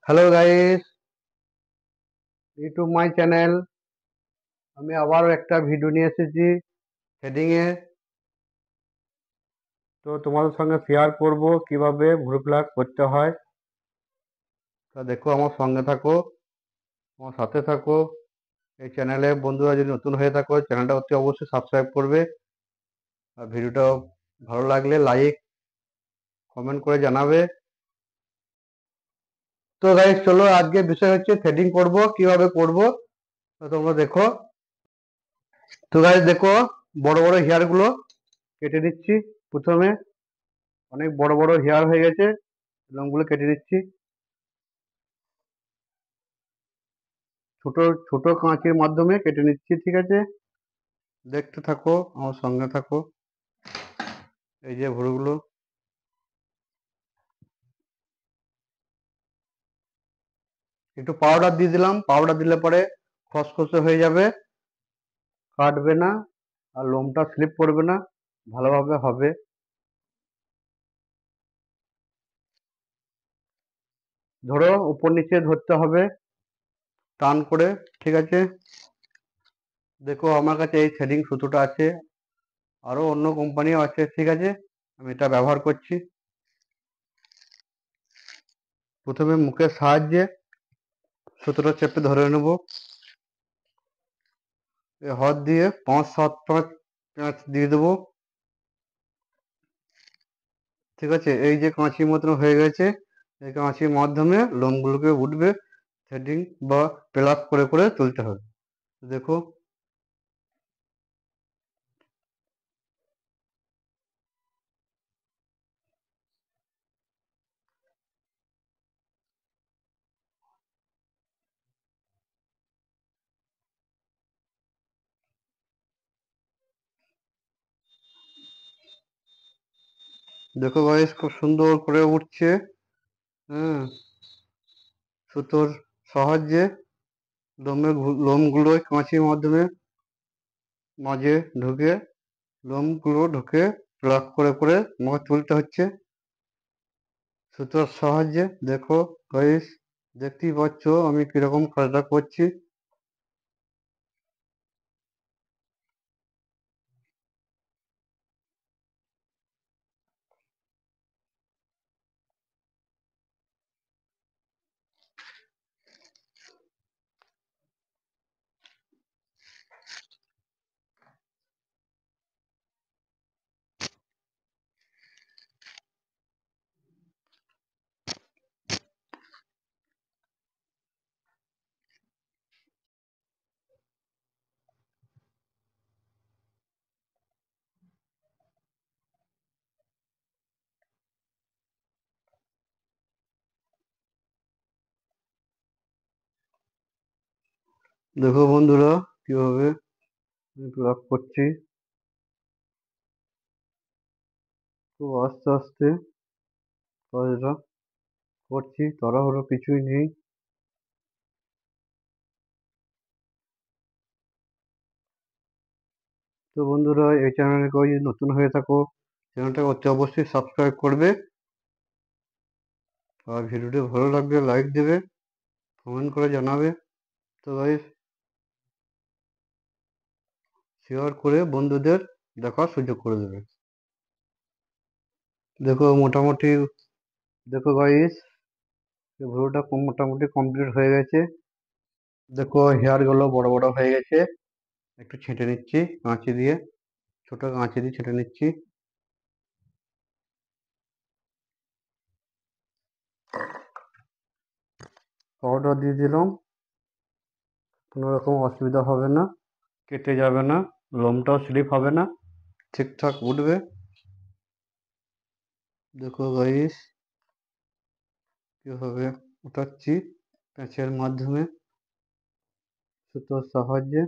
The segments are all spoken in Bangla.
Hello guys, YouTube my channel. আমি আবারও একটা ভিডিও নিয়ে এসেছি হেডিং এ। তো তোমাদের সঙ্গে শেয়ার করব কিভাবে ভুরু প্লাগ করতে হয়। তা দেখো, আমার সঙ্গে থাকো, আমার সাথে থাকো। এই চ্যানেলে বন্ধুরা যদি নতুন হয়ে থাকো, চ্যানেলটা অতি অবশ্যই সাবস্ক্রাইব করবে। আর ভিডিওটা ভালো লাগলে লাইক কমেন্ট করে জানাবে। তো গাইস চলো, আজকে বিষয় হচ্ছে থ্রেডিং করব, কিভাবে করব। তো তোমরা দেখো। তো গাইস দেখো, বড় বড় হেয়ার গুলো কেটে দিচ্ছি প্রথমে। অনেক বড় বড় হেয়ার হয়ে গেছে, লোমগুলো কেটে দিচ্ছি। ছোট ছোট কাঁচির মাধ্যমে কেটে নিচ্ছি, ঠিক আছে? দেখতে থাকো, আমার সঙ্গে থাকো। এই যে ভুরুগুলো, একটু পাউডার দিয়ে দিলাম। পাউডার দিলে পরে খসখসে হয়ে যাবে, কাটবে না, আর লোমটা স্লিপ করবে না, ভালোভাবে হবে। ধরো, উপর নিচে ধরতে হবে টান করে, ঠিক আছে? দেখো, আমার কাছে এই থ্রেডিং সুতোটা আছে, আরো অন্য কোম্পানিও আছে, ঠিক আছে? আমি এটা ব্যবহার করছি। প্রথমে মুখের সাহায্যে সুতোটা চেপে ধরে নেব। এই হাত দিয়ে 5-7 প্যাঁচ দিয়ে দেবো, ঠিক আছে? এই যে কাঁচির মতন হয়ে গেছে, এই কাঁচির মাধ্যমে লোমগুলোকে উঠবে, থ্রেডিং বা প্লাগ করে করে তুলতে হবে। দেখো, দেখো গাইস, খুব সুন্দর করে উঠছে। হ্যাঁ, সুতোর সাহায্যে লোমগুলো কাঁচির মাধ্যমে মাঝে ঢুকে, লোমগুলো ঢুকে প্লাগ করে করে আমাকে তুলতে হচ্ছে সুতোর সাহায্যে। দেখো গাইস, দেখতেই পাচ্ছ আমি কিরকম কাজটা করছি। দেখো বন্ধুরা, কিভাবে প্লাগ করছি। খুব আস্তে আস্তে কাজটা করছি, তাড়াহুড়ো কিছুই নেই। তো বন্ধুরা, এই চ্যানেলে কেউ যদি নতুন হয়ে থাকো, চ্যানেলটা অতি অবশ্যই সাবস্ক্রাইব করবে। আর ভিডিওটি ভালো লাগলে লাইক দেবে, কমেন্ট করে জানাবে। তো গাইস, শেয়ার করে বন্ধুদের দেখার সুযোগ করে দেবে। দেখো মোটামুটি, দেখো গাইস, ভিডিওটা মোটামুটি কমপ্লিট হয়ে গেছে। দেখো হেয়ার গুলো বড় বড় হয়ে গেছে। একটু ছেঁটে নিচ্ছি কাঁচি দিয়ে, ছোট কাঁচি দিয়ে ছেঁটে নিচ্ছি। পাউডার দিয়ে দিলাম, কোনো রকম অসুবিধা হবে না, কেটে যাবে না, লোমটাও স্লিপ হবে না, ঠিকঠাক উঠবে। দেখো গাইস, কিভাবে উঠাচ্ছি প্যাঁচের মাধ্যমে, সুতোর সাহায্যে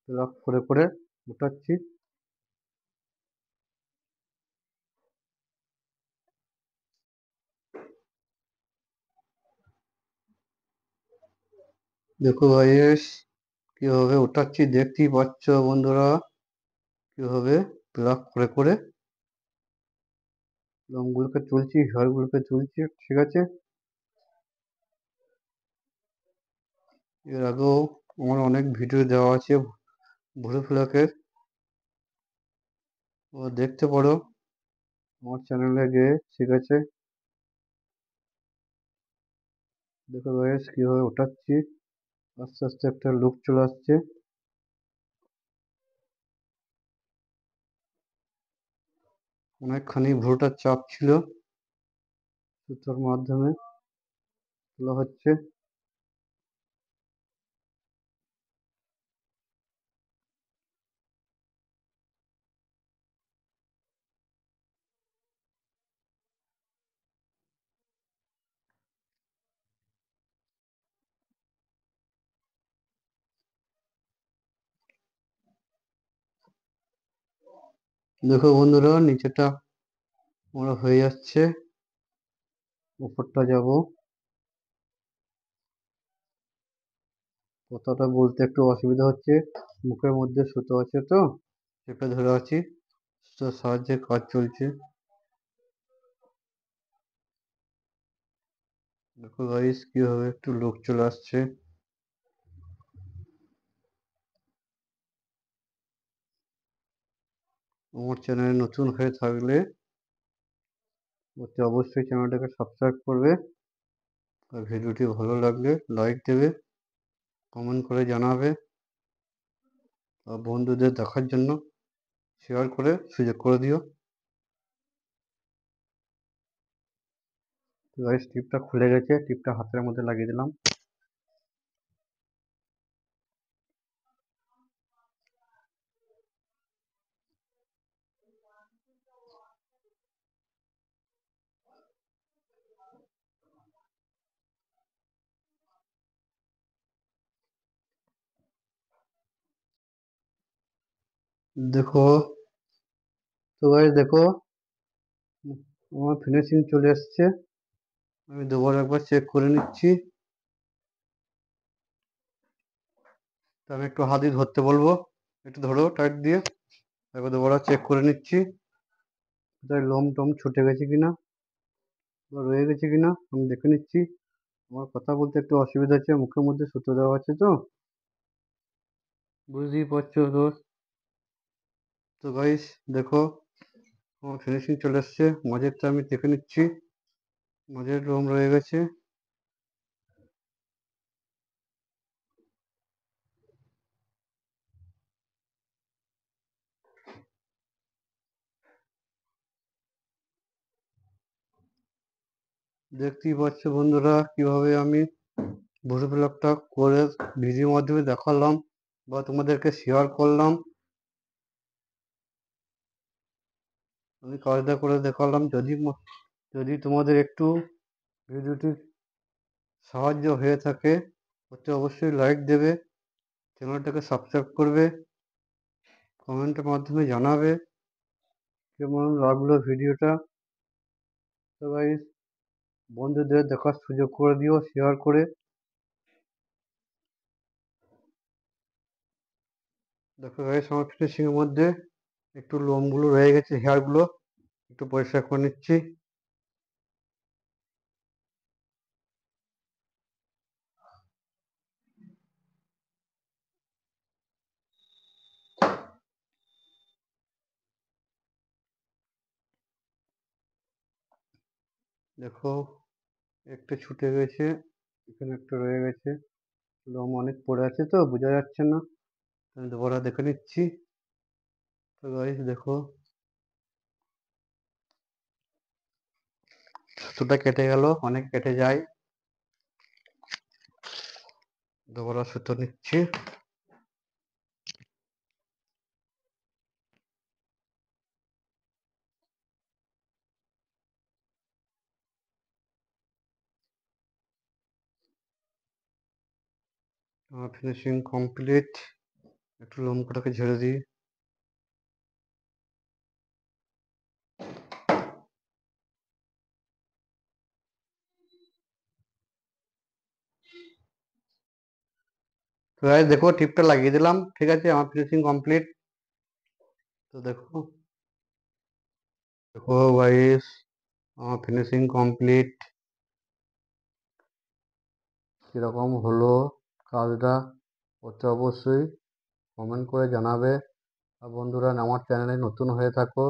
লক করে করে উঠাচ্ছি। দেখো গাইস, কিভাবে উঠাচ্ছি দেখতেই পাচ্ছ বন্ধুরা, কিভাবে লক করে করে লোমগুলোকে তুলছি, হেয়ারগুলোকে তুলছি, ঠিক আছে? এর আগেও আমার অনেক ভিডিও দেওয়া আছে ভুরু প্লাকের, ও দেখতে পারো আমার চ্যানেলে গিয়ে। ঠিক আছে, দেখো গাইস কিভাবে ওঠাচ্ছি, আস্তে আস্তে একটা লুক চলে আসছে। অনেকখানি ভুরুটার চাপ ছিল, সুতোর মাধ্যমে তোলা হচ্ছে। দেখো বন্ধুরা, নিচেটা আমার হয়ে যাচ্ছে, উপরটা যাব। কথাটা বলতে একটু অসুবিধা হচ্ছে, মুখের মধ্যে সুতো আছে তো, চেপে ধরে আছি, সুতোর সাহায্যে কাজ চলছে। দেখো গাইস কিভাবে একটু লুক চলে আসছে। আমার চ্যানেলে নতুন হয়ে থাকলে অতি অবশ্যই চ্যানেলটাকে সাবস্ক্রাইব করবে, আর ভিডিওটি ভালো লাগলে লাইক দেবে, কমেন্ট করে জানাবে, আর বন্ধুদের দেখার জন্য শেয়ার করে সুযোগ করে দিও। তো গাইস টিপটা খুলে গেছে, টিপটা হাতের মধ্যে লাগিয়ে দিলাম। দেখো, তো গাইস দেখো আমার ফিনিশিং চলে এসছে। আমি দুবার একবার চেক করে নিচ্ছি। তো আমি একটু হাত দিয়ে ধরতে বলবো, একটু ধরো টাইট দিয়ে। একবার দুবার চেক করে নিচ্ছি, কোথায় লোম টোম ছুটে গেছে কিনা বা রয়ে গেছে কিনা আমি দেখে নিচ্ছি। আমার কথা বলতে একটু অসুবিধা হচ্ছে, মুখের মধ্যে সুতো দেওয়া আছে তো, বুঝতেই পারছো তো। তো গাইস দেখো আমার ফিনিশিং চলে এসছে, মাঝেরটা আমি দেখে নিচ্ছি, মাঝের লোম রয়ে গেছে। দেখতেই পাচ্ছ বন্ধুরা কিভাবে আমি ভুরু প্লাকটা করে ভিডিওর মাধ্যমে দেখালাম বা তোমাদেরকে শেয়ার করলাম। আমি কাজটা করে দেখালাম। যদি তোমাদের একটু ভিডিওটি সাহায্য হয়ে থাকে অতি অবশ্যই লাইক দেবে, চ্যানেলটাকে সাবস্ক্রাইব করবে, কমেন্টের মাধ্যমে জানাবে কেমন লাগলো ভিডিওটা। তো গাইস বন্ধুদের দেখার সুযোগ করে দিও শেয়ার করে। দেখো গাইস আমার ফিনিশিং এর মধ্যে একটু লোমগুলো রয়ে গেছে, হেয়ার গুলো একটু পরিষ্কার করে নিচ্ছি। দেখো একটা ছুটে গেছে, এখানে একটা রয়ে গেছে, লোম অনেক পড়ে আছে তো বোঝা যাচ্ছে না, আমি দুবারা দেখে নিচ্ছি। তো গাইস দেখো সুতোটা কেটে গেল, অনেক কেটে যায়, দুবারা সুতো নিচ্ছি। আমার ফিনিশিং কমপ্লিট, একটু লোম কটাকে ঝেড়ে দিই। তো গাইস দেখো টিপটা লাগিয়ে দিলাম, ঠিক আছে আমার ফিনিশিং কমপ্লিট। তো দেখো, দেখো গাইস আমার ফিনিশিং কমপ্লিট কিরকম হলো, কাজটা অতি অবশ্যই কমেন্ট করে জানাবে। আর বন্ধুরা, আমার চ্যানেলে নতুন হয়ে থাকো,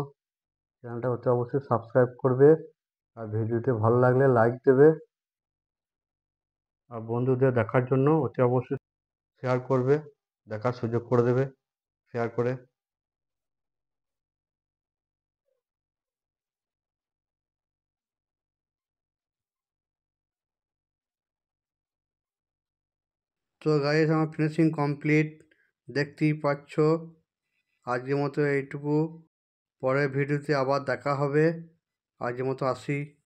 চ্যানেলটা অতি অবশ্যই সাবস্ক্রাইব করবে। আর ভিডিওটি ভালো লাগলে লাইক দেবে। আর বন্ধুদের দেখার জন্য অতি অবশ্যই শেয়ার করবে, দেখার সুযোগ করে দেবে শেয়ার করে। তো গাইস, আমার ফিনিশিং কমপ্লিট, দেখতেই পাচ্ছ। আজকের মতো এইটুকু, পরের ভিডিওতে আবার দেখা হবে। আজকের মতো আসি।